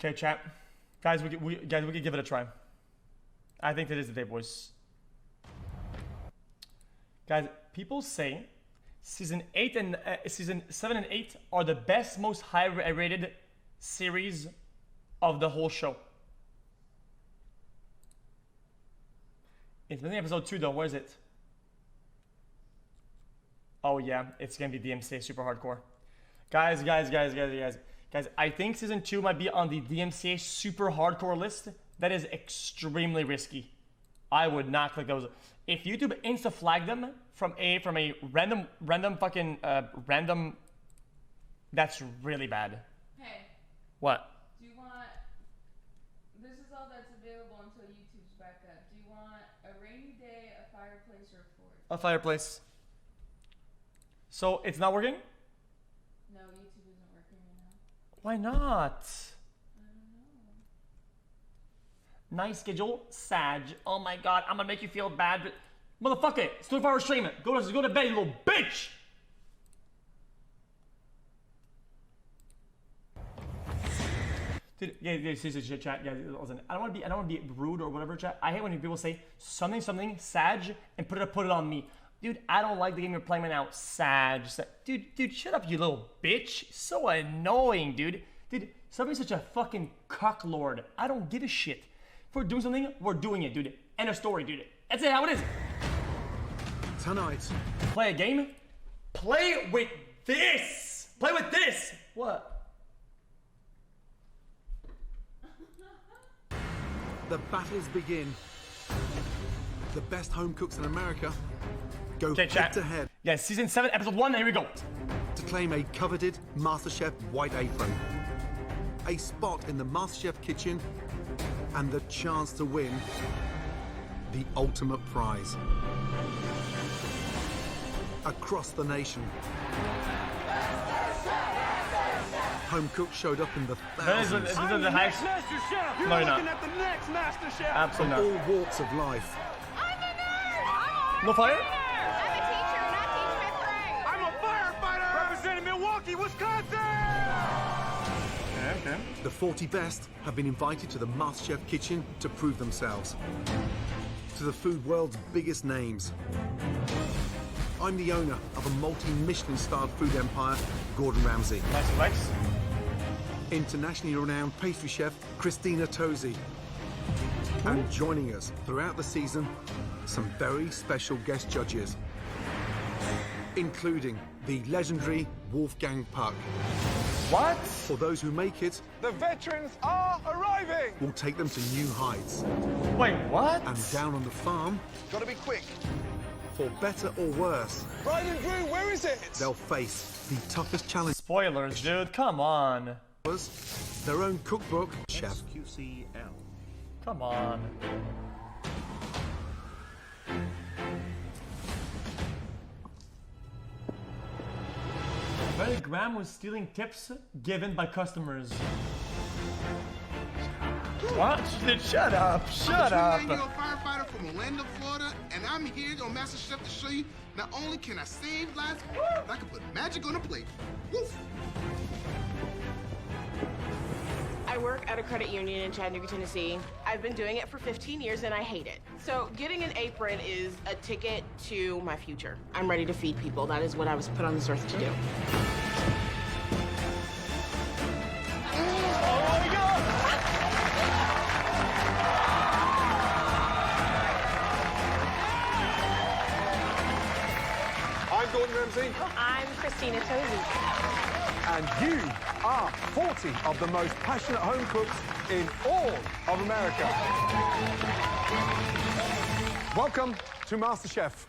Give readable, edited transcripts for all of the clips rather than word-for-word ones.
Okay, chat. Guys, we could give it a try. I think that is the day, boys. Guys, people say season 7 and 8 are the best, most high-rated series of the whole show. It's been episode 2 though. Where is it? Oh yeah, it's gonna be DMCA Super Hardcore. Guys, I think season 2 might be on the DMCA Super Hardcore list. That is extremely risky. I would not click those. If YouTube insta flag them from a random fucking random, that's really bad. Hey. What? Do you want? This is all that's available until YouTube's back up. Do you want a rainy day, a fireplace, or a fort? A fireplace. So it's not working? No, YouTube isn't working right now. Why not? I don't know. Nice schedule, Sag. Oh my god, I'm gonna make you feel bad, but motherfucker, it's 24-hour stream. Go to bed, you little bitch. Dude, yeah, seriously, chat. Yeah, listen, I don't want to be rude or whatever, chat. I hate when people say something, Sag, and put it on me. Dude, I don't like the game you're playing right now, Sag. Dude, shut up, you little bitch. So annoying, dude. Dude, somebody's such a fucking cocklord. I don't give a shit. If we're doing something, we're doing it, dude. End of story, dude. That's it, how it is. Tonight. Play a game? Play with this! Play with this! What? The battles begin. The best home cooks in America go head to head. Yeah, season 7, episode 1, here we go. To claim a coveted MasterChef white apron, a spot in the MasterChef kitchen, and the chance to win the ultimate prize. Across the nation, home cooks showed up in the thousands. This is the highest. MasterChef! You're No, you're looking not. at the next MasterChef! Absolutely All not. walks of life. I'm a nurse! No fire? I'm a teacher and I teach 5th grade. I'm a firefighter representing Milwaukee, Wisconsin! Okay. The 40 best have been invited to the MasterChef kitchen to prove themselves. To the food world's biggest names. I'm the owner of a multi-Michelin-starred food empire, Gordon Ramsay. Nice advice. Internationally renowned pastry chef, Christina Tosi. And joining us throughout the season, some very special guest judges, including the legendary Wolfgang Puck. What? For those who make it, The veterans are arriving! we'll take them to new heights. Wait, what? And down on the farm, Gotta be quick. for better or worse, Brian and Drew, where is it? they'll face the toughest challenge Spoilers, dude. Come on. was their own cookbook, Chef. xQc. Come on. Apparently Graham was stealing tips given by customers. What? Dude, shut up. Shut up. I'm a 29-year-old firefighter from Orlando, Florida, and I'm here on MasterChef to show you not only can I save lives, but I can put magic on a plate. Woof! I work at a credit union in Chattanooga, Tennessee. I've been doing it for 15 years and I hate it. So getting an apron is a ticket to my future. I'm ready to feed people. That is what I was put on this earth to do. I'm Gordon Ramsay, I'm Christina Tosi. and you are 40 of the most passionate home cooks in all of America. Welcome to MasterChef.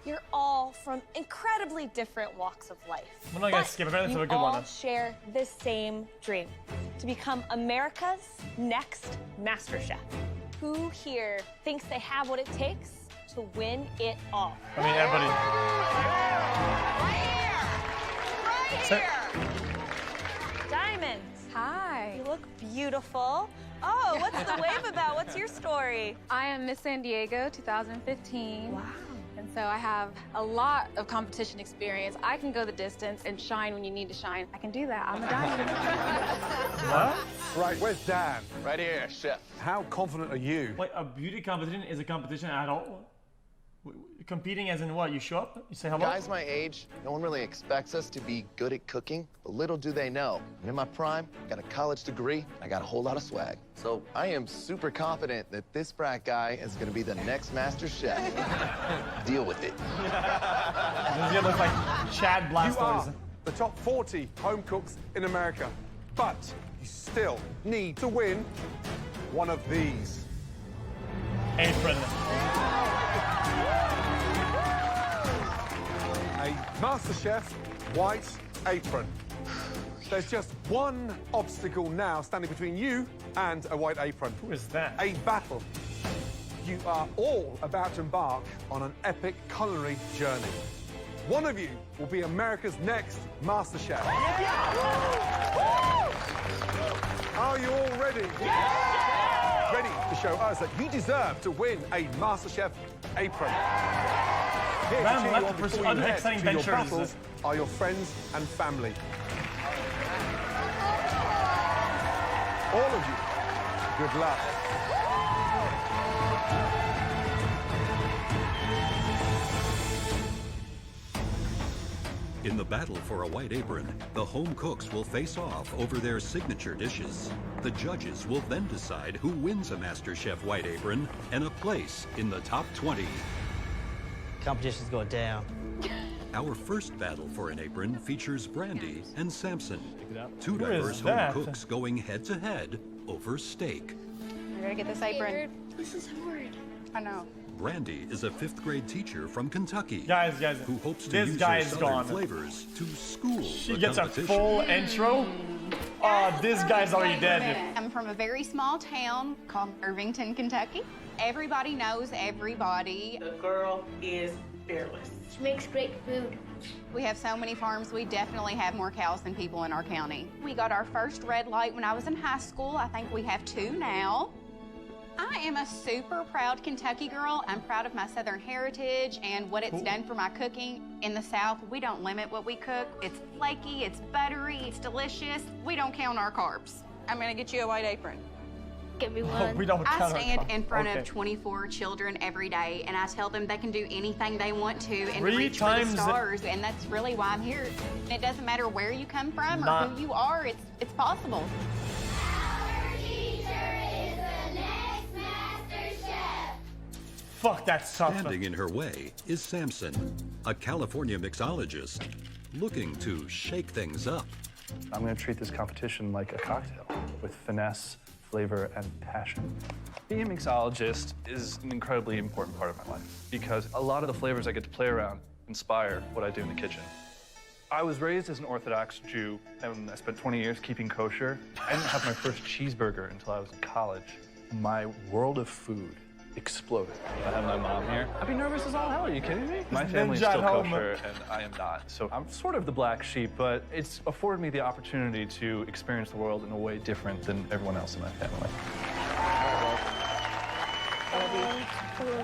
You're all from incredibly different walks of life. We're not gonna But skip it, that's a you good all one. share the same dream, to become America's next MasterChef. Who here thinks they have what it takes to win it all? I mean, everybody. Right So- here! Diamonds, Hi, you look beautiful. Oh, what's the wave about? What's your story? I am Miss San Diego 2015. Wow. And so I have a lot of competition experience. I can go the distance and shine when you need to shine. I can do that. I'm a diamond. What? Right, where's Dan? Right here, chef. How confident are you? Wait, a beauty competition is a competition at all? Competing as in what? You show up, you say hello? Guys my age, no one really expects us to be good at cooking, but little do they know. I'm in my prime, got a college degree, I got a whole lot of swag. So I am super confident that this frat guy is gonna be the next master chef. Deal with it. This guy looks like Chad You are Blastoise. the top 40 home cooks in America, but you still need to win one of these. Apron. A MasterChef white apron. There's just one obstacle now standing between you and a white apron. Who is that? A battle. You are all about to embark on an epic culinary journey. One of you will be America's next MasterChef. Are you all ready? Ready to show us that you deserve to win a MasterChef apron. Here to cheer you on before you head to your battles are your friends and family. All of you, good luck. In the battle for a white apron, the home cooks will face off over their signature dishes. The judges will then decide who wins a MasterChef white apron and a place in the top 20. Competition's going down. Our first battle for an apron features Brandy and Samson, two Who diverse is home that? cooks going head-to-head over steak. I gotta get this apron. This is hard. I know. Brandy is a 5th grade teacher from Kentucky Guys, who hopes to this use guy her is southern gone. flavors to school She the gets a competition. full intro. This guy's already dead. I'm from a very small town called Irvington, Kentucky. Everybody knows everybody. The girl is fearless. She makes great food. We have so many farms, we definitely have more cows than people in our county. We got our first red light when I was in high school. I think we have 2 now. I am a super proud Kentucky girl. I'm proud of my Southern heritage and what it's done for my cooking. In the South, we don't limit what we cook. It's flaky, it's buttery, it's delicious. We don't count our carbs. I'm gonna get you a white apron. Give me one. We don't I count our stand carbs. in front Okay. of 24 children every day, and I tell them they can do anything they want to and 3 reach for times the stars, and that's really why I'm here. It doesn't matter where you come from or Not- who you are, it's possible. Fuck, that's tough. Standing in her way is Samson, a California mixologist looking to shake things up. I'm going to treat this competition like a cocktail with finesse, flavor, and passion. Being a mixologist is an incredibly important part of my life because a lot of the flavors I get to play around inspire what I do in the kitchen. I was raised as an Orthodox Jew, and I spent 20 years keeping kosher. I didn't have my first cheeseburger until I was in college. My world of food exploded. I have my mom here. I'd be nervous as all hell. Are you kidding me? My family's still kosher, and I am not. So I'm sort of the black sheep, but it's afforded me the opportunity to experience the world in a way different than everyone else in my family.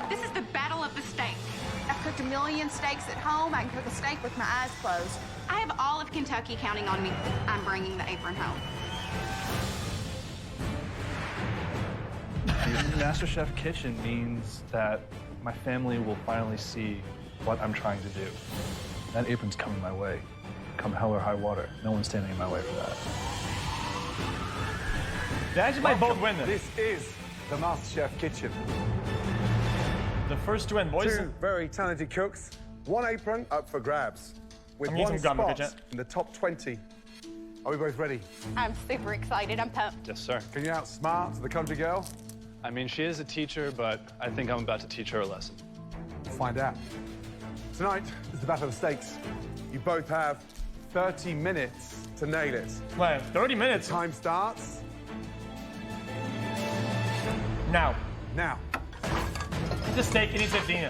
This is the battle of the steak. I've cooked 1 million steaks at home. I can cook a steak with my eyes closed. I have all of Kentucky counting on me. I'm bringing the apron home. MasterChef Kitchen means that my family will finally see what I'm trying to do. That apron's coming my way. Come hell or high water. No one's standing in my way for that. They actually might both win This is the MasterChef Kitchen. The first to win, boys. 2 very talented cooks, 1 apron up for grabs. With I'm using 1 gum, spot Bridget. in the top 20. Are we both ready? I'm super excited. I'm pumped. Yes, sir. Can you outsmart the country girl? I mean, she is a teacher, but I think I'm about to teach her a lesson. We'll find out. Tonight is the battle of the steaks. You both have 30 minutes to nail it. Wait, 30 minutes? Time starts Now. now. It's a steak, it needs 15.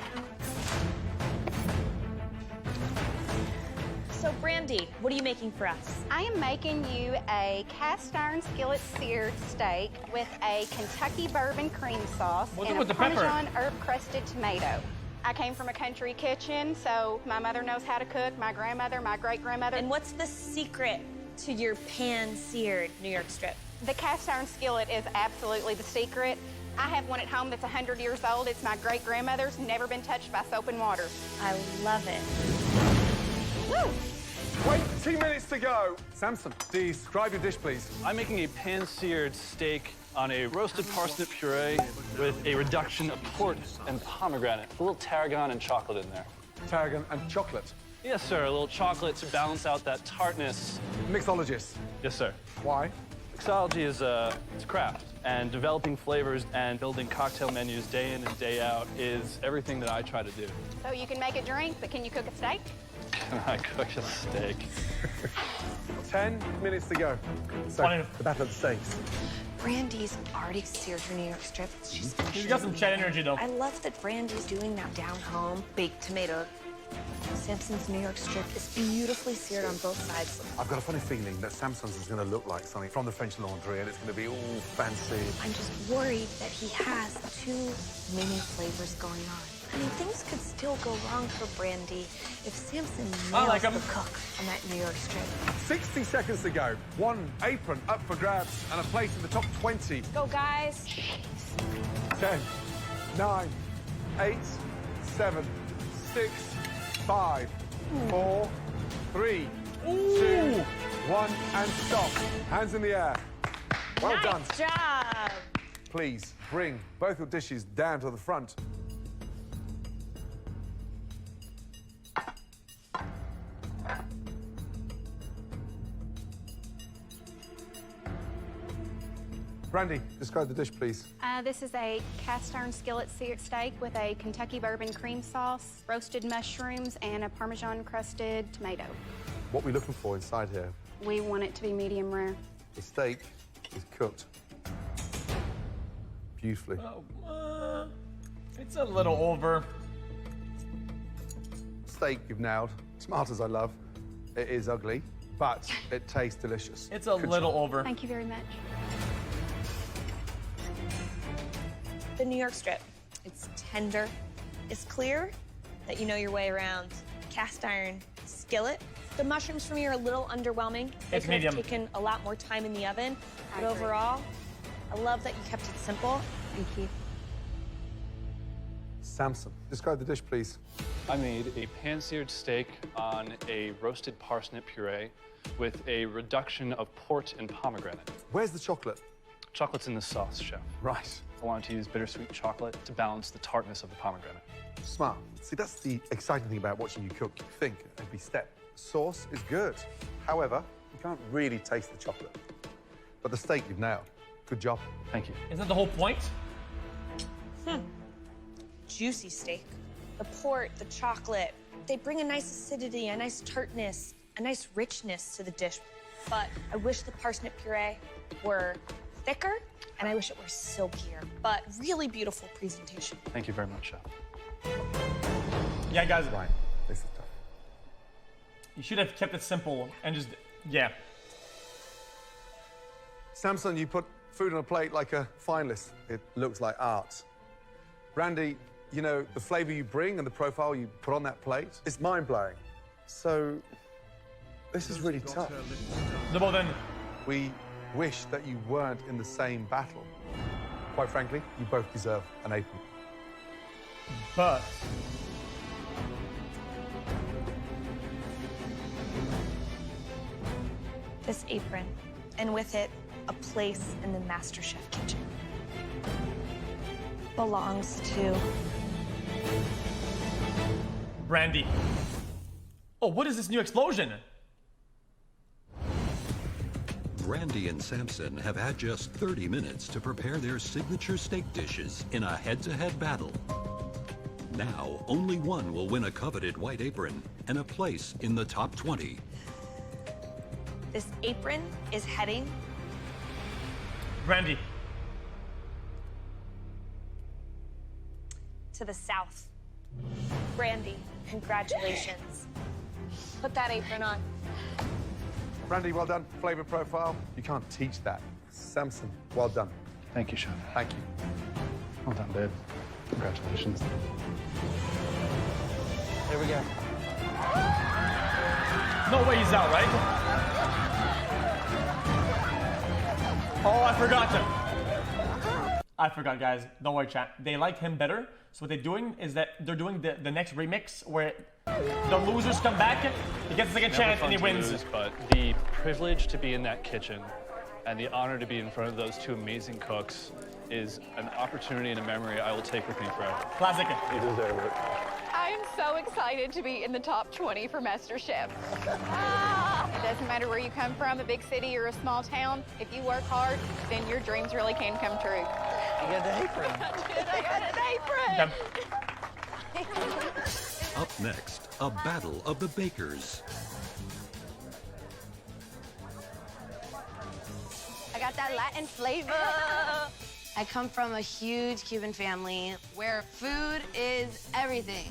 So, Brandy, what are you making for us? I am making you a cast iron skillet seared steak with a Kentucky bourbon cream sauce What's and up with a the pepper? Parmesan herb crusted tomato. I came from a country kitchen, so my mother knows how to cook, my grandmother, my great grandmother. And what's the secret to your pan-seared New York strip? The cast iron skillet is absolutely the secret. I have one at home that's 100 years old. It's my great-grandmother's, never been touched by soap and water. I love it. Woo! 20 minutes to go. Samson, describe your dish, please. I'm making a pan-seared steak on a roasted parsnip puree with a reduction of port and pomegranate. A little tarragon and chocolate in there. Tarragon and chocolate. Yes, sir. A little chocolate to balance out that tartness. Mixologist. Yes, sir. Why? Mixology is it's a craft, and developing flavors and building cocktail menus day in and day out is everything that I try to do. So you can make a drink, but can you cook a steak? Can I cook a steak? 10 minutes to go. So, the battle of the steaks. Brandy's already seared her New York strip. She's got some chat energy, though. I love that Brandy's doing that down home baked tomato. Samson's New York strip is beautifully seared on both sides. I've got a funny feeling that Samson's is going to look like something from the French Laundry, and it's going to be all fancy. I'm just worried that he has too many flavors going on. I mean, things could still go wrong for Brandy if Samson nails the cook on that New York strip. 60 seconds to go. One apron up for grabs and a place in the top 20. Go, guys. 10, 9, 8, 7, 6, 5, 4, 3, 2, 1, and stop. Hands in the air. Well done. Nice job. Please bring both your dishes down to the front. Brandy, describe the dish, please. This is a cast iron skillet seared steak with a Kentucky bourbon cream sauce, roasted mushrooms, and a Parmesan crusted tomato. What are we looking for inside here? We want it to be medium rare. The steak is cooked beautifully. It's a little over. Steak you've nailed. Smart as I love, it is ugly, but it tastes delicious. It's a little over. Thank you very much. The New York strip. It's tender. It's clear that you know your way around. Cast iron skillet. The mushrooms for me are a little underwhelming. They It's could have medium. taken a lot more time in the oven. I But agree. overall, I love that you kept it simple. Thank you. Samson, describe the dish, please. I made a pan-seared steak on a roasted parsnip puree with a reduction of port and pomegranate. Where's the chocolate? Chocolate's in the sauce, chef. Right. I wanted to use bittersweet chocolate to balance the tartness of the pomegranate. Smart. See, that's the exciting thing about watching you cook. You think every step. Sauce is good. However, you can't really taste the chocolate. But the steak you've nailed. Good job. Thank you. Isn't that the whole point? Juicy steak. The port, the chocolate, they bring a nice acidity, a nice tartness, a nice richness to the dish. But I wish the parsnip puree were thicker, and I wish it were silkier. But really beautiful presentation. Thank you very much, chef. Yeah, guys. Right. This is tough. You should have kept it simple and just, yeah. Samson, you put food on a plate like a finalist. It looks like art. Brandy, you know, the flavor you bring and the profile you put on that plate, it's mind-blowing. So, this is really tough. Well then, we wish that you weren't in the same battle. Quite frankly, you both deserve an apron. but This apron, and with it, a place in the MasterChef kitchen, belongs to Brandy. Oh, what is this new explosion? Brandy and Samson have had just 30 minutes to prepare their signature steak dishes in a head-to-head battle. Now, only one will win a coveted white apron and a place in the top 20. This apron is heading Brandy. to the south. Brandy, congratulations. Put that apron on. Brandy, well done. Flavor profile, you can't teach that. Samson, well done. Thank you, chef. Thank you. Well done, babe. Congratulations. There we go. No way he's out, right? Oh, I forgot. I forgot, guys. Don't worry, chat. They liked him better. So what they're doing is that they're doing the next remix where the losers come back, he gets a second chance, and he wins. Lose, but the privilege to be in that kitchen and the honor to be in front of those two amazing cooks is an opportunity and a memory I will take with me forever. Classic. You deserve it. I'm so excited to be in the top 20 for MasterChef. It doesn't matter where you come from, a big city or a small town. If you work hard, then your dreams really can come true. You got the apron. I got an apron. Up next, a battle of the bakers. I got that Latin flavor. I come from a huge Cuban family where food is everything.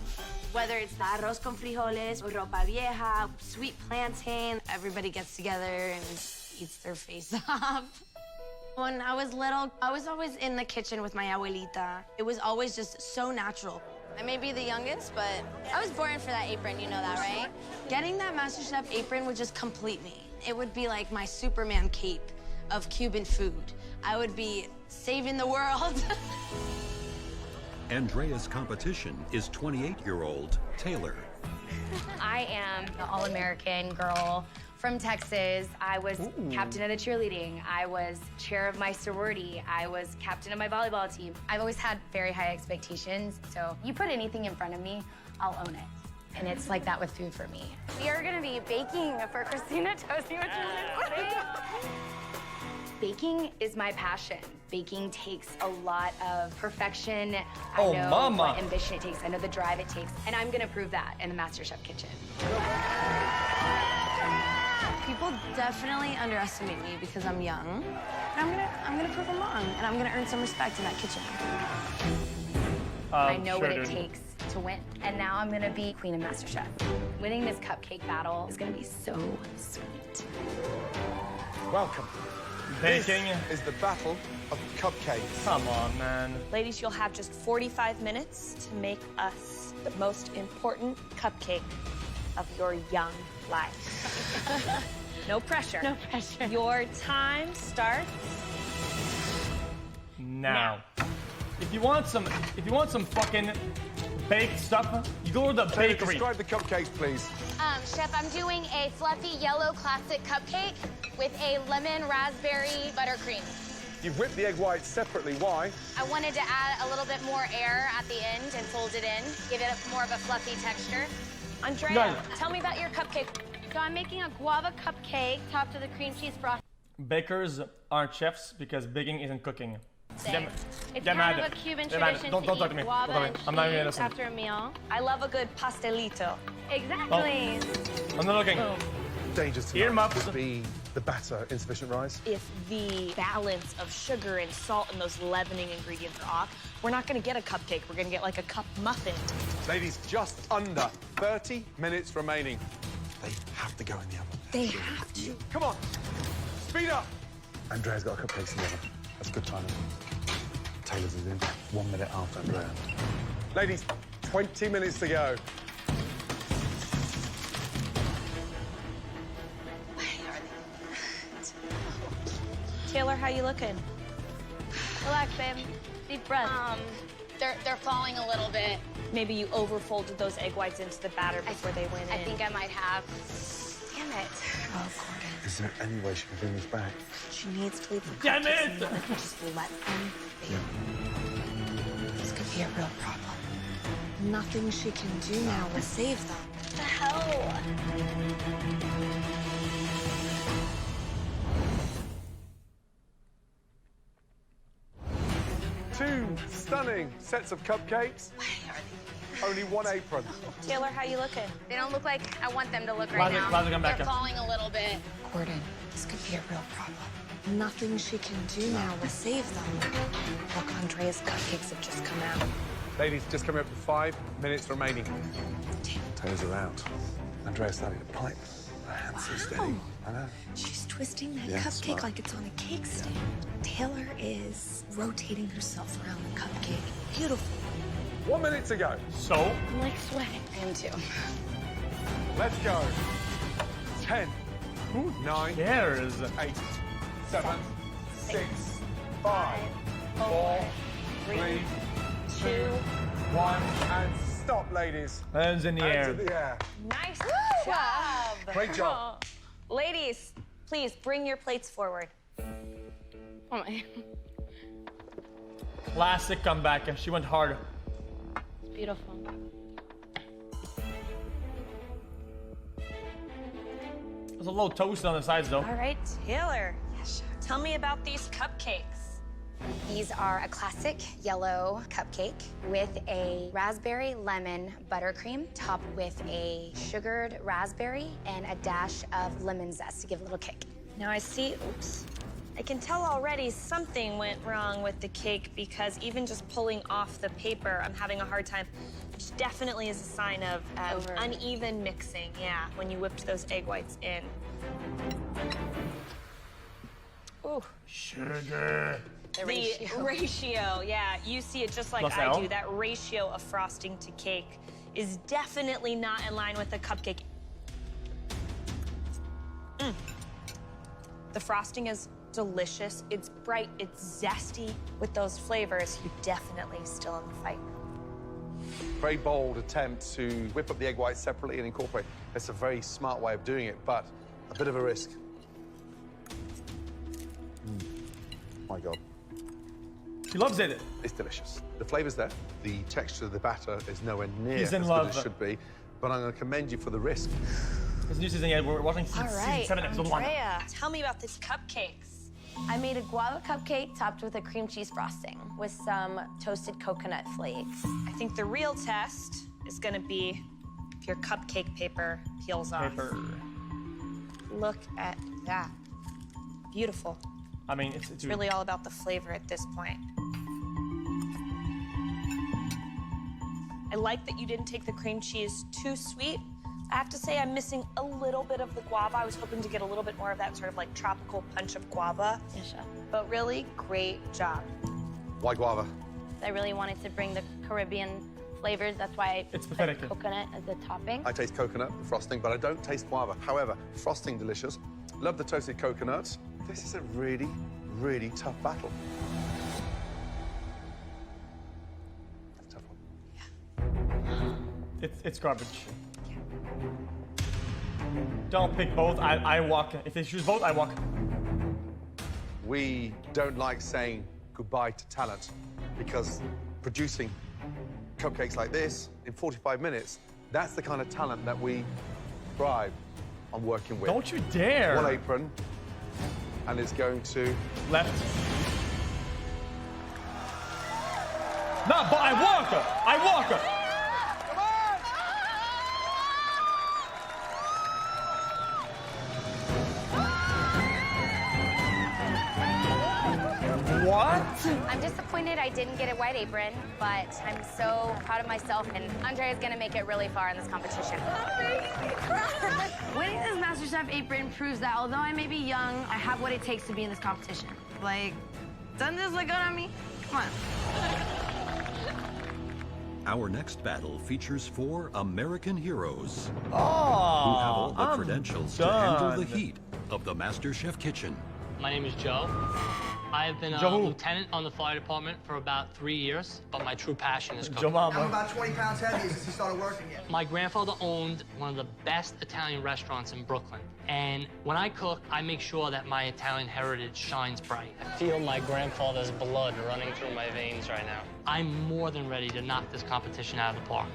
Whether it's the arroz con frijoles, or ropa vieja, sweet plantain, everybody gets together and eats their face off. When I was little, I was always in the kitchen with my abuelita. It was always just so natural. I may be the youngest, but I was born for that apron, you know that, right? Getting that MasterChef apron would just complete me. It would be like my Superman cape of Cuban food. I would be saving the world. Andrea's competition is 28-year-old Taylor. I am the all-American girl from Texas. I was captain of the cheerleading. I was chair of my sorority. I was captain of my volleyball team. I've always had very high expectations, so you put anything in front of me, I'll own it. And it's like that with food for me. We are gonna be baking for Christina Tosi, which is exciting. Baking is my passion. Baking takes a lot of perfection. I know what ambition it takes. I know the drive it takes. And I'm gonna prove that in the MasterChef kitchen. People definitely underestimate me because I'm young. And I'm gonna prove them wrong. And I'm gonna earn some respect in that kitchen. I know what it takes to win. And now I'm gonna be queen of MasterChef. Winning this cupcake battle is gonna be so sweet. Welcome. Baking is the battle of cupcakes. Come on, man. Ladies, you'll have just 45 minutes to make us the most important cupcake of your young life. No pressure. No pressure. Your time starts now. If you want some fucking baked stuff, you go to the bakery. Describe the cupcakes, please. Chef, I'm doing a fluffy yellow classic cupcake with a lemon raspberry buttercream. You've whipped the egg whites separately. Why? I wanted to add a little bit more air at the end and fold it in, give it more of a fluffy texture. Andrea, tell me about your cupcake. So I'm making a guava cupcake topped with a cream cheese frosting. Bakers aren't chefs because baking isn't cooking. It's kind of a Cuban tradition to eat guava and cheese after a meal. I love a good pastelito. Exactly. I'm not looking. Dangerous tonight would be the batter insufficient rise. If the balance of sugar and salt and those leavening ingredients are off, we're not gonna get a cupcake. We're gonna get like a cup muffin. Ladies, just under 30 minutes remaining. They have to go in the oven. They have to. Come on, speed up. Andrea's got cupcakes in the oven. That's good timing. Taylor's is in 1 minute after Andrea. Ladies, 20 minutes to go. Taylor, how you looking? Relax, babe. Deep breath. They're falling a little bit. Maybe you overfolded those egg whites into the batter before they went in. I think I might have. Damn it. Oh, Gordon. Is there any way she can bring this back? She needs to leave the Damn it! Just let them be. This could be a real problem. Nothing she can do now will save them. What the hell? 2 stunning sets of cupcakes. Only 1 apron. Taylor, how you looking? They don't look like I want them to look right now. They're falling a little bit. Gordon, this could be a real problem. Nothing she can do now will save them. Look, Andrea's cupcakes have just come out. Ladies, just coming up to 5 minutes remaining. Taylor's around. Andrea's starting to pipe. Her hands so steady. I know. She's twisting that cupcake like it's on a cake stand. Taylor is rotating herself around the cupcake. Beautiful. 1 minute to go. So? I'm like sweating. I am too. Let's go. 10, 9, cares? 8, 7, 6, 5, 4, 3, 2, 1, and stop, ladies. Hands in the Hands air. in the air. Nice job. Great job. Ladies, please bring your plates forward. Oh my. Classic comeback. She went hard. It's beautiful. There's a little toast on the sides, though. All right, Taylor. Tell me about these cupcakes. These are a classic yellow cupcake with a raspberry lemon buttercream topped with a sugared raspberry and a dash of lemon zest to give a little kick. Now I see, oops. I can tell already something went wrong with the cake because even just pulling off the paper, I'm having a hard time, which definitely is a sign of uneven mixing, yeah, when you whipped those egg whites in. Ooh. Sugar. The ratio, yeah, you see it just like Plus I L? do. That ratio of frosting to cake is definitely not in line with a cupcake. The frosting is delicious. It's bright, it's zesty. With those flavors, you're definitely still in the fight. Very bold attempt to whip up the egg whites separately and incorporate. It's a very smart way of doing it, but a bit of a risk. My God. She loves it. It's delicious. The flavor's there. The texture of the batter is nowhere near He's as in good love. as it should be, but I'm going to commend you for the risk. It's new season, yeah. We're watching All season right, 7, episode 1. Andrea, tell me about these cupcakes. I made a guava cupcake topped with a cream cheese frosting with some toasted coconut flakes. I think the real test is gonna be if your cupcake paper peels off. Look at that. Beautiful. I mean, It's really all about the flavor at this point. I like that you didn't take the cream cheese too sweet. I have to say I'm missing a little bit of the guava. I was hoping to get a little bit more of that sort of like tropical punch of guava. Yes, chef. But really, great job. Why guava? I really wanted to bring the Caribbean flavors. That's why I It's put pathetic. coconut as a topping. I taste coconut, the frosting, but I don't taste guava. However, frosting delicious. Love the toasted coconuts. This is a really, really tough battle. Tough one. It's garbage. Don't pick both. I walk. If they choose both, I walk. We don't like saying goodbye to talent because producing cupcakes like this in 45 minutes, that's the kind of talent that we thrive on working with. Don't you dare. One apron, and it's going to... Left. No, but I walk. I walk. What? I'm disappointed I didn't get a white apron, but I'm so proud of myself, and Andrea's gonna make it really far in this competition. Winning this MasterChef apron proves that although I may be young, I have what it takes to be in this competition. Like, doesn't this look good on me? Come on. Our next battle features 4 American heroes who have Oh, all the credentials to handle the heat of the MasterChef kitchen. My name is Joe. I have been a Joe who? lieutenant on the fire department for about 3 years, but my true passion is cooking. Joe Mama. I'm about 20 pounds heavier since he started working here. My grandfather owned one of the best Italian restaurants in Brooklyn. And when I cook, I make sure that my Italian heritage shines bright. I feel my grandfather's blood running through my veins right now. I'm more than ready to knock this competition out of the park.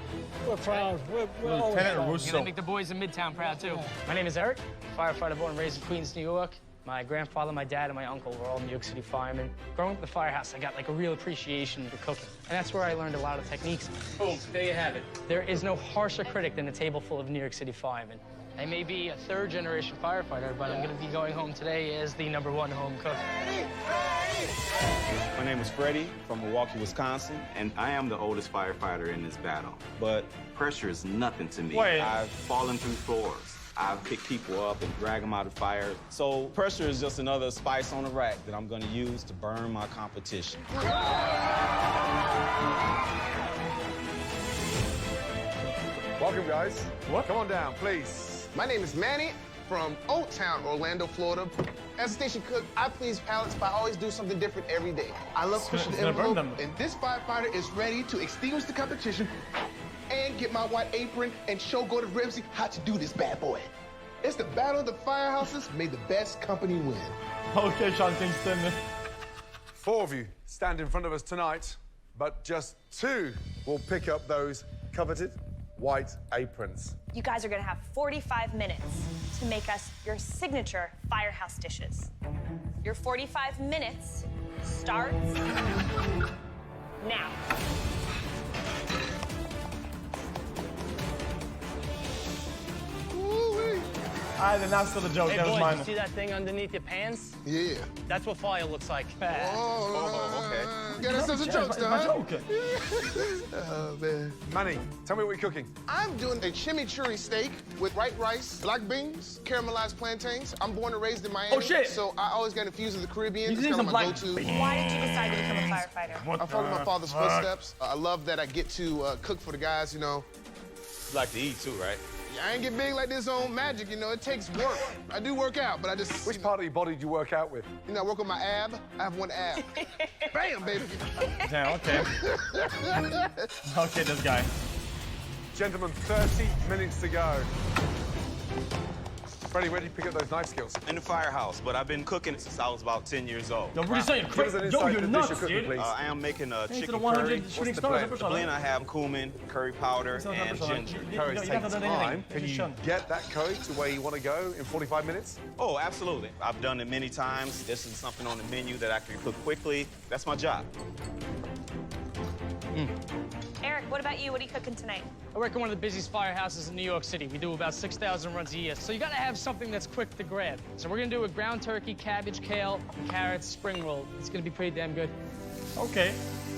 We're proud. We're always Lieutenant proud. Russo. Gonna make the boys in Midtown proud, too. My name is Eric, firefighter born and raised in Queens, New York. My grandfather, my dad, and my uncle were all New York City firemen. Growing up at the firehouse, I got like a real appreciation for cooking. And that's where I learned a lot of techniques. Boom, there you have it. There is no harsher critic than a table full of New York City firemen. I may be a third-generation firefighter, but I'm gonna be going home today as the #1 home cook. My name is Freddie from Milwaukee, Wisconsin, and I am the oldest firefighter in this battle. But pressure is nothing to me. Wait. I've fallen through floors. I've picked people up and drag them out of fire. So pressure is just another spice on the rack that I'm gonna use to burn my competition. Welcome, guys. What? Come on down, please. My name is Manny. from Old Town, Orlando, Florida. As a station cook, I please palates by always do something different every day. I love pushing the envelope, and this firefighter is ready to extinguish the competition and get my white apron and show Gordon Ramsay how to do this bad boy. It's the battle of the firehouses. May the best company win. Okay, Sean Kingston. 4 of you stand in front of us tonight, but just 2 will pick up those coveted white aprons. You guys are gonna have 45 minutes to make us your signature firehouse dishes. Your 45 minutes starts now. I did not steal the joke. Hey, That was boys, mine. you see that thing underneath your pants? Yeah. That's what fire looks like. Okay. Yeah, that's a joke, huh? Oh, man. Manny, tell me what you're cooking. I'm doing a chimichurri steak with white rice, black beans, caramelized plantains. I'm born and raised in Miami. Oh, shit. So I always got infused with the Caribbean. You It's need kind of some my black go-to. Why did you decide to become a firefighter? I followed my father's footsteps. I love that I get to cook for the guys, you know. You like to eat too, right? I ain't get big like this on magic, you know. It takes work. I do work out, but I just... Which part of your body do you work out with? You know, I work on my ab. I have one ab. Bam, baby. Damn, okay. Okay, this guy. Gentlemen, 30 minutes to go. Freddie, where did you pick up those knife skills? In the firehouse, but I've been cooking since I was about 10 years old. Yo, what are you saying? Give us an Yo, insight you're to the dish nuts, you're cooking, dude. please. I am making a Thanks to chicken the 100 curry. shooting the stars. blend? The blend, I have cumin, curry powder, and ginger. Curry you takes haven't done anything. time. Can Just you shown. get that curry to where you want to go in 45 minutes? Oh, absolutely. I've done it many times. This is something on the menu that I can cook quickly. That's my job. Eric, what about you? What are you cooking tonight? I work in one of the busiest firehouses in New York City. We do about 6,000 runs a year, so you gotta have something that's quick to grab. So we're gonna do a ground turkey, cabbage, kale, carrots, spring roll. It's gonna be pretty damn good. Okay,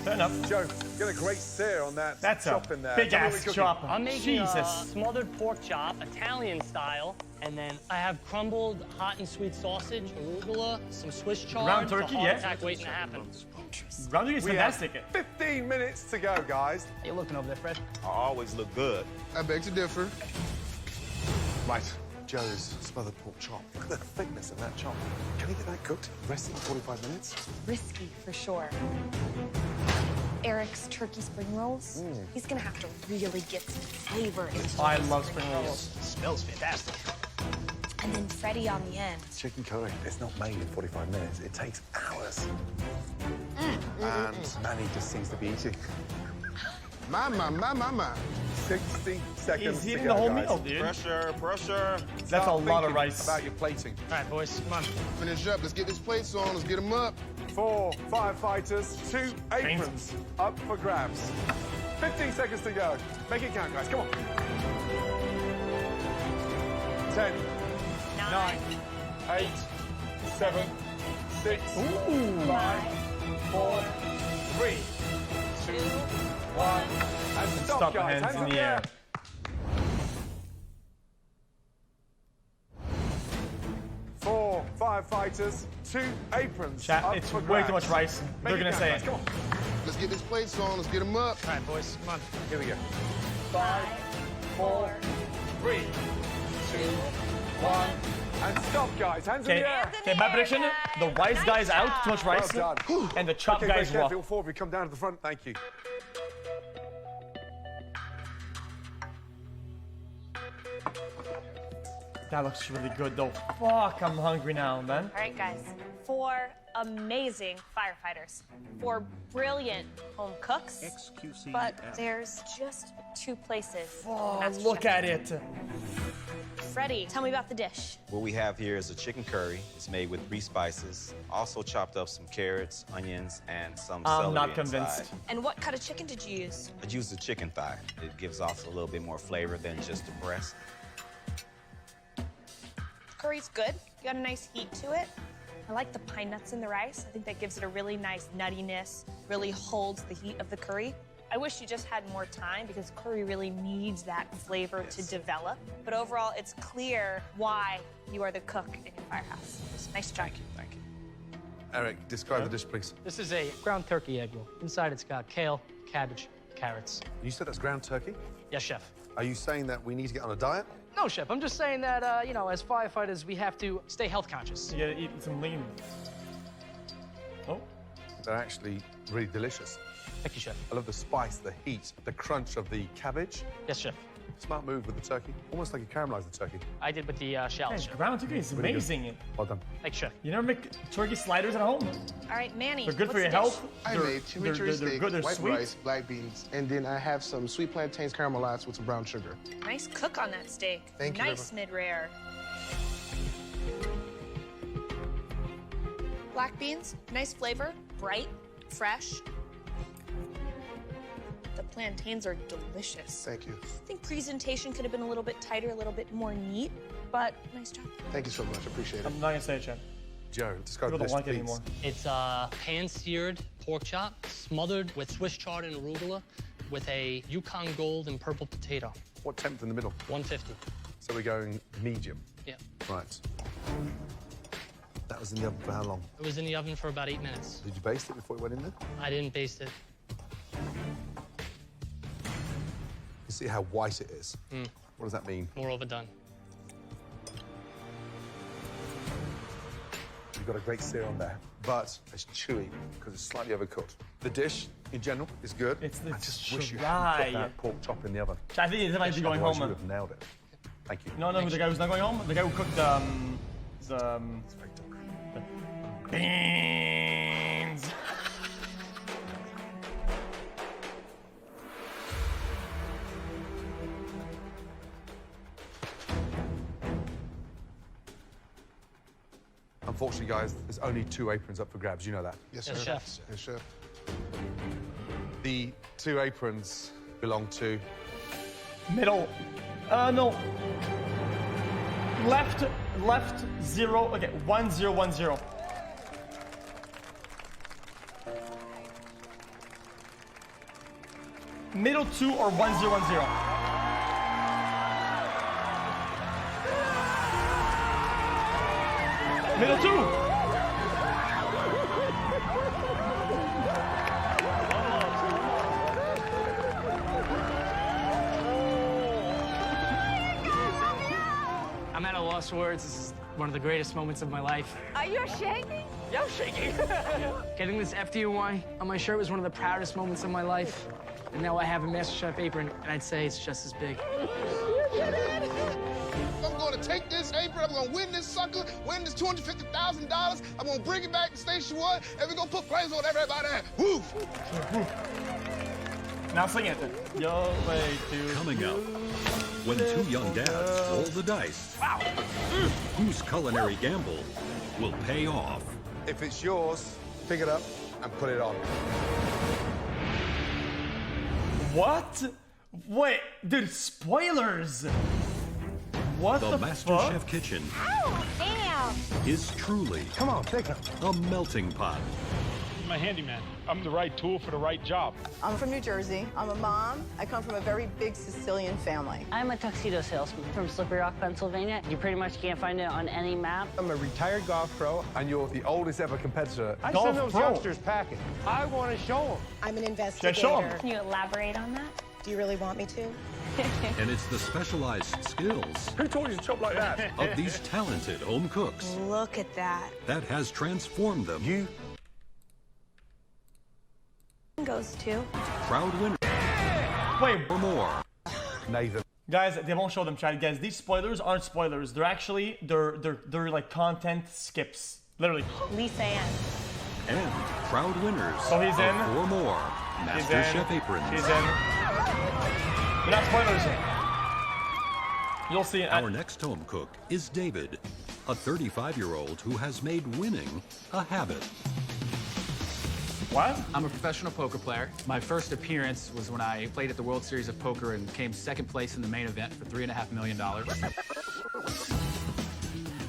fair enough. Joe, get a great sear on that That's chop a in there. big Tell me what ass you're cooking. chop. I'm making a Jesus. smothered pork chop, Italian style, and then I have crumbled hot and sweet sausage, arugula, some Swiss chard. Ground turkey, it's a heart yeah. attack waiting to happen. Ground turkey is We have fantastic. 15 minutes to go, guys. How you looking over there, Fred? I always look good. I beg to differ. Right, Joe's smothered pork chop. Look at the thickness of that chop. Can we get that cooked? Rest in 45 minutes? Risky, for sure. Eric's turkey spring rolls. He's gonna have to really get some flavor into I those love spring rolls. Smells fantastic. And then Freddie on the end. Chicken curry, it's not made in 45 minutes. It takes hours. And Manny just seems to be eating. My. 60 seconds He's to eating go, the whole guys. meal, dude. Pressure, pressure. That's a Start lot of thinking rice. about your plating. All right, boys, come on. Finish up. Let's get this plates on. Let's get them up. 4 firefighters, 2 aprons up for grabs. 15 seconds to go. Make it count, guys. Come on. 10, 9, 8, 7, 6, 5, 4, 3, 2, 1. And stop, the guys. hands in the air. 4 firefighters, 2 aprons. Chat, up it's for way too grabs. much rice. Make They're it gonna count, say guys. it. Come on. Let's get these plates on. Let's get them up. All right, boys, come on. Here we go. 5, 4, 3, 2, 1. And stop, guys. Hands in Okay, the air. okay, my prediction, the rice guy's out, too much rice, Well done. and the chop Okay, guy's very raw. careful. 4 of you come down to the front. Thank you. That looks really good, though. Fuck, I'm hungry now, man. All right, guys. 4 amazing firefighters. 4 brilliant home cooks. xQc. But there's just 2 places. Oh, MasterChef. look at it. Freddie, tell me about the dish. What we have here is a chicken curry. It's made with 3 spices. Also chopped up some carrots, onions, and some celery I'm not convinced. inside. And what cut of chicken did you use? I used the chicken thigh. It gives off a little bit more flavor than just the breast. Curry's good. You got a nice heat to it. I like the pine nuts in the rice. I think that gives it a really nice nuttiness, really holds the heat of the curry. I wish you just had more time because curry really needs that flavor to develop. But overall, it's clear why you are the cook in your firehouse. Nice job. Thank you. Eric, describe the dish, please. This is a ground turkey egg roll. Inside, it's got kale, cabbage, carrots. You said that's ground turkey? Yes, chef. Are you saying that we need to get on a diet? No, Chef. I'm just saying that, you know, as firefighters, we have to stay health conscious. You gotta eat some lean. Oh. They're actually really delicious. Thank you, Chef. I love the spice, the heat, the crunch of the cabbage. Yes, Chef. Smart move with the turkey. Almost like you caramelized the turkey. I did with the shallots, Chef. Ground turkey is Really good. amazing. Well done. Thanks, Chef. You never make turkey sliders at home? All right, Manny. They're good for what's your the dish? health. I made chimichurri steak, good, they're white sweet. rice, black beans, and then I have some sweet plantains caramelized with some brown sugar. Nice cook on that steak. Thank you, Nice mid-rare. Black beans, nice flavor, bright, fresh. The plantains are delicious. Thank you. I think presentation could have been a little bit tighter, a little bit more neat, but nice job. Thank you so much. Appreciate it. I'm not gonna say it, Chef. Joe, describe People this, don't like it please. anymore. It's pan-seared pork chop smothered with Swiss chard and arugula with a Yukon Gold and purple potato. What temp in the middle? 150. So we're going medium. Yeah. Right. That was in the oven for how long? It was in the oven for about 8 minutes. Did you baste it before it went in there? I didn't baste it. You see how white it is? What does that mean? More overdone. You've got a great sear on there, but it's chewy because it's slightly overcooked. The dish, in general, is good. I just wish you hadn't put that pork chop in the oven. I think it might be going Otherwise home. you would have nailed it. Thank you. No, the guy who's not going home? The guy who cooked the beans. Unfortunately, guys, there's only 2 aprons up for grabs. You know that? Yes, sir. Yes, Chef. Yes, Chef. The 2 aprons belong to... Middle. No. Left, 0. Okay, 1, 0, 1, 0. Middle 2 or 1, 0, 1, 0. Middle 2. I'm at a loss for words. This is one of the greatest moments of my life. Are you shaking? Yeah, I'm shaking. Getting this FDUY on my shirt was one of the proudest moments of my life. And now I have a MasterChef apron, and I'd say it's just as big. I'm going to take this apron, I'm going to win this sucker, win this $250,000. I'm going to bring it back to Station 1, and we're going to put flames on everybody. Woo! Now sing it. Yo, way to... Coming up, when 2 young dads roll the dice, wow. Whose culinary gamble will pay off? If it's yours, pick it up and put it on. What? Wait, dude, spoilers! What the MasterChef fuck? kitchen Oh, damn! is truly Come on, take it. a melting pot. I'm a handyman. I'm the right tool for the right job. I'm from New Jersey. I'm a mom. I come from a very big Sicilian family. I'm a tuxedo salesman from Slippery Rock, Pennsylvania. You pretty much can't find it on any map. I'm a retired golf pro, and you're the oldest ever competitor. I Golf send those pro. youngsters packing. I want to show them. I'm an show investigator. 'em. Can you elaborate on that? Do you really want me to? And it's the specialized skills Who told you to chop like that? of these talented home cooks Look at that. that has transformed them. You Goes to. Proud winners Wait, or more. Nathan. guys, they won't show them, chat. Guys, these spoilers aren't spoilers. They're actually, they're like content skips. Literally. Lisa Ann. And proud winners So he's of in. 4 more She's MasterChef in. aprons. She's in. They're not spoilers. You'll see it. Our next home cook is David, a 35-year-old who has made winning a habit. What? I'm a professional poker player. My first appearance was when I played at the World Series of Poker and came 2nd place in the main event for $3.5 million.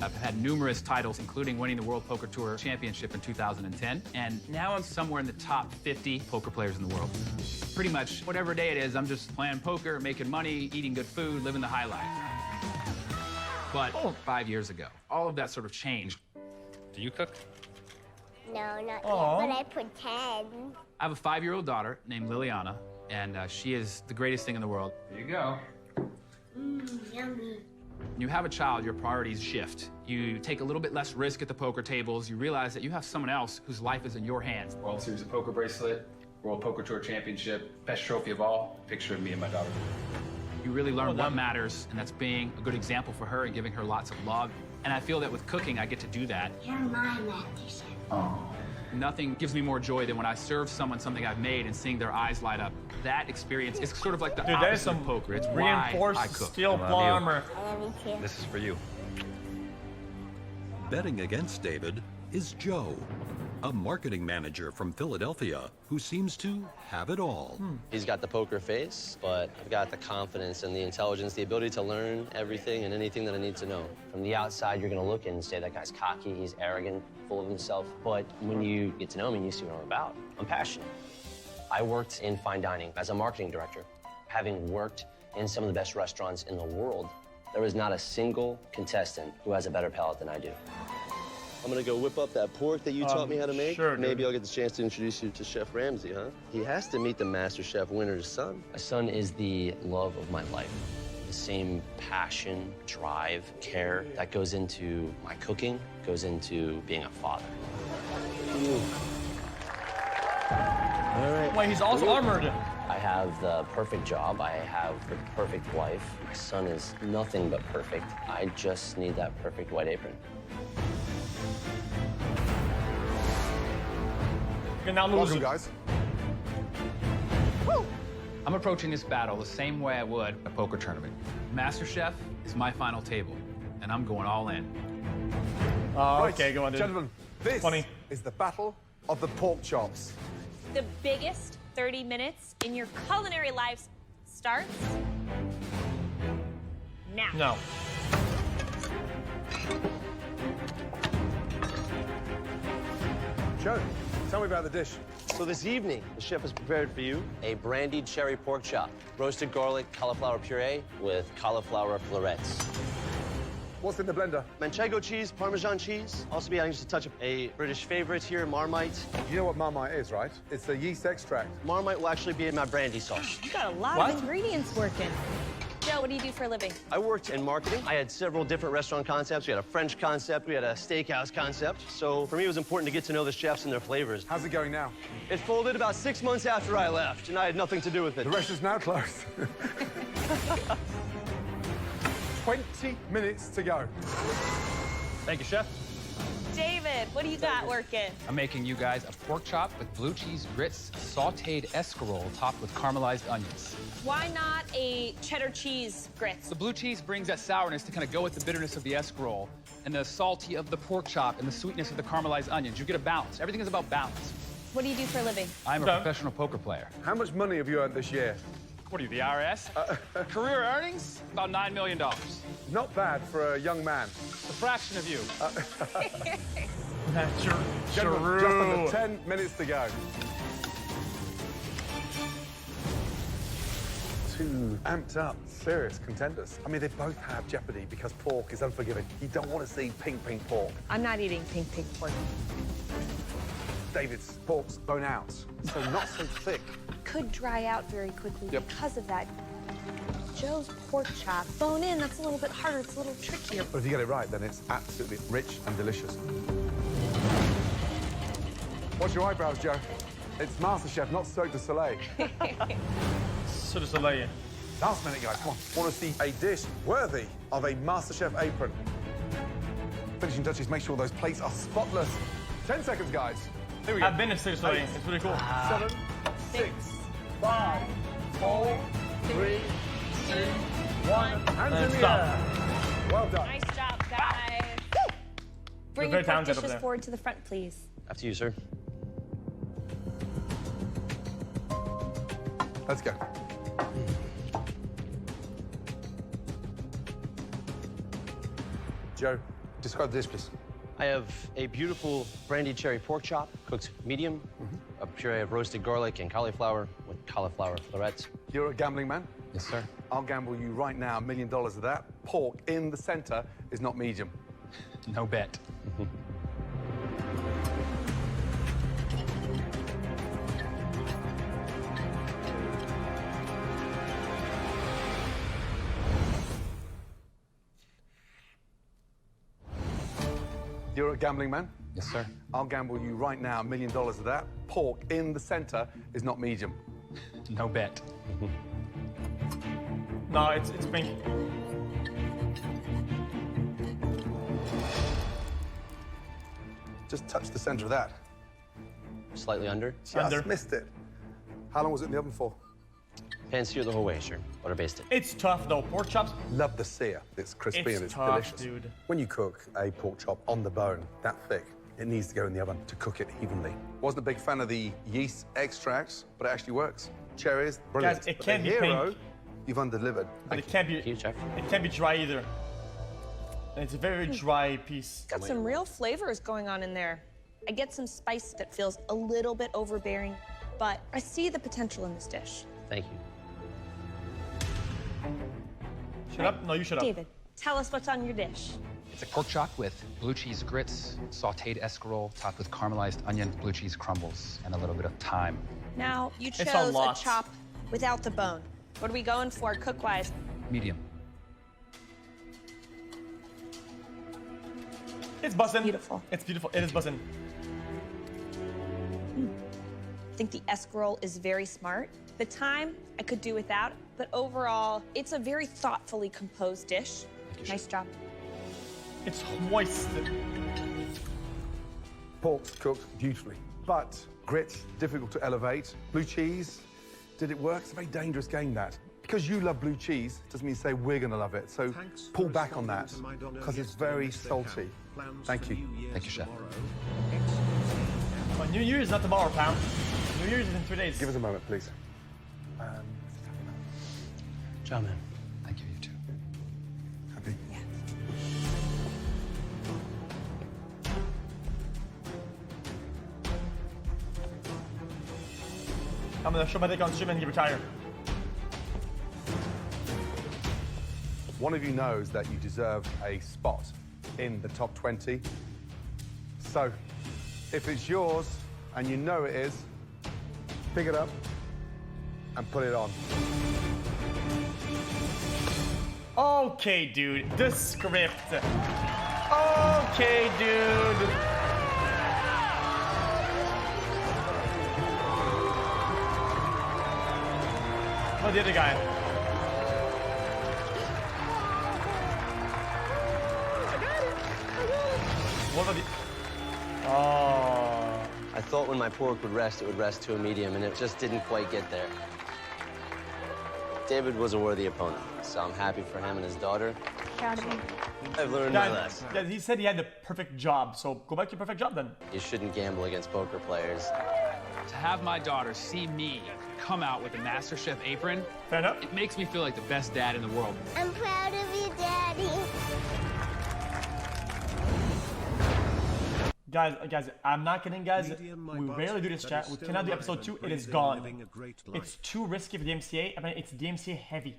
I've had numerous titles, including winning the World Poker Tour Championship in 2010. And now I'm somewhere in the top 50 poker players in the world. Pretty much whatever day it is, I'm just playing poker, making money, eating good food, living the high life. But 5 years ago, all of that sort of changed. Do you cook? No, not Aw. yet, but I pretend. I have a 5-year-old daughter named Liliana, and she is the greatest thing in the world. Here you go. Yummy. When you have a child, your priorities shift. You take a little bit less risk at the poker tables. You realize that you have someone else whose life is in your hands. World Series of Poker bracelet, World Poker Tour Championship, best trophy of all, picture of me and my daughter. You really learn what matters, and that's being a good example for her and giving her lots of love. And I feel that with cooking, I get to do that. You're my MasterChef. Oh. Nothing gives me more joy than when I serve someone something I've made and seeing their eyes light up. That experience is sort of like the opposite of poker. It's reinforced why I cook. steel plum armor. I love you too. This is for you. Betting against David is Joe, a marketing manager from Philadelphia who seems to have it all. He's got the poker face, but I've got the confidence and the intelligence, the ability to learn everything and anything that I need to know. From the outside, you're gonna look and say, that guy's cocky, he's arrogant, full of himself. But when you get to know me and you see what I'm about, I'm passionate. I worked in fine dining as a marketing director. Having worked in some of the best restaurants in the world, there is not a single contestant who has a better palate than I do. I'm gonna go whip up that pork that you taught me how to make. Sure, Maybe I'll get the chance to introduce you to Chef Ramsay, huh? He has to meet the MasterChef winner's son. My son is the love of my life. The same passion, drive, care that goes into my cooking, goes into being a father. Ooh. All right. Wait, he's also armored. I have the perfect job. I have the perfect wife. My son is nothing but perfect. I just need that perfect white apron. You're not losing. Welcome, guys. Woo! I'm approaching this battle the same way I would a poker tournament. MasterChef is my final table, and I'm going all in. Right, okay, go on, dude. Gentlemen, this is the battle of the pork chops. The biggest 30 minutes in your culinary lives starts now. No. Joe, tell me about the dish. So this evening, the chef has prepared for you a brandied cherry pork chop, roasted garlic cauliflower puree with cauliflower florets. What's in the blender? Manchego cheese, Parmesan cheese. Also be adding just a touch of a British favorite here, Marmite. You know what Marmite is, right? It's a yeast extract. Marmite will actually be in my brandy sauce. You got a lot of ingredients working. Joe, what do you do for a living? I worked in marketing. I had several different restaurant concepts. We had a French concept. We had a steakhouse concept. So for me, it was important to get to know the chefs and their flavors. How's it going now? It folded about 6 months after I left, and I had nothing to do with it. The restaurant's now closed. 20 minutes to go. Thank you, Chef. David, what do you got working? I'm making you guys a pork chop with blue cheese grits, sautéed escarole topped with caramelized onions. Why not a cheddar cheese grits? The blue cheese brings that sourness to kind of go with the bitterness of the escarole and the salty of the pork chop and the sweetness of the caramelized onions. You get a balance. Everything is about balance. What do you do for a living? I'm a professional poker player. How much money have you earned this year? What are you, the IRS? Career earnings? About $9 million. Not bad for a young man. It's a fraction of you. Gentlemen, just under 10 minutes to go. Two amped up, serious contenders. I mean, they both have jeopardy because pork is unforgiving. You don't want to see pink pork. I'm not eating pink pork. David's pork's bone out, so not so thick. Could dry out very quickly because of that. Joe's pork chop, bone in, that's a little bit harder, it's a little trickier. But if you get it right, then it's absolutely rich and delicious. Watch your eyebrows, Joe. It's MasterChef, not Cirque du Soleil. Cirque du Soleil. Last minute, guys, come on. Want to see a dish worthy of a MasterChef apron? Finishing touches, make sure those plates are spotless. 10 seconds, guys. Here we go. I've been to Cirque du Soleil. It's really cool. 7, 6, 5, 4, 3, 2, 1. Hands in the air. Well done. Nice job, guys. Bring your pork dishes forward to the front, please. After you, sir. Let's go. Joe, describe the dish, please. I have a beautiful brandied cherry pork chop, cooked medium, a puree of roasted garlic and cauliflower with cauliflower florets. You're a gambling man? Yes, sir. I'll gamble you right now $1 million of that. Pork in the center is not medium. No bet. You're a gambling man? Yes, sir. I'll gamble you right now $1 million of that. Pork in the center is not medium. No bet. No, it's pink. Just touch the center of that. Slightly under? Just missed it. How long was it in the oven for? Pan sear the whole way, sure. Butter basted. It's tough though. Pork chops. Love the sear. It's crispy and it's tough, delicious. dude. When you cook a pork chop on the bone, that thick, it needs to go in the oven to cook it evenly. Wasn't a big fan of the yeast extracts, but it actually works. Cherries, brilliant. Guys, it But can't the be hero, pink. you've undelivered. But it can't be dry either. And it's a very dry piece. Got some real flavors going on in there. I get some spice that feels a little bit overbearing, but I see the potential in this dish. Thank you. Shut up. No, you shut up. David, tell us what's on your dish. It's a pork chop with blue cheese grits, sautéed escarole topped with caramelized onion, blue cheese crumbles, and a little bit of thyme. Now, you It's a chose a lot. chop without the bone. What are we going for cook-wise? Medium. It's bussin'. Beautiful. It's beautiful. It is bussin'. I think the escarole is very smart. The thyme, I could do without, but overall, it's a very thoughtfully composed dish. Nice job. It's moist. Pork's cooked beautifully, but grits, difficult to elevate. Blue cheese, did it work? It's a very dangerous game, that. Because you love blue cheese, doesn't mean to say we're going to love it. So pull back on that, because it's very salty. Thank you. Thank you, Chef. Well, New Year's is not tomorrow, pal. New Year's is in 3 days. Give us a moment, please. Ciao, man. Thank you, you too. Happy? Yeah. I'm gonna show my dick on stream and you retire. One of you knows that you deserve a spot in the top 20. So, if it's yours and you know it is, pick it up and put it on. Okay, dude. The script. Okay, dude. Oh, the other guy. What about the... Oh. I thought when my pork would rest, it would rest to a medium, and it just didn't quite get there. David was a worthy opponent, so I'm happy for him and his daughter. Proud of him. I've learned my lesson. Yeah, he said he had the perfect job, so go back to your perfect job then. You shouldn't gamble against poker players. To have my daughter see me come out with a MasterChef apron, fair enough. It makes me feel like the best dad in the world. I'm proud of you, Daddy. Guys, I'm not kidding, guys. We rarely do this, chat. We cannot do episode 2. It is gone. It's too risky for the MCA. I mean, it's DMCA heavy.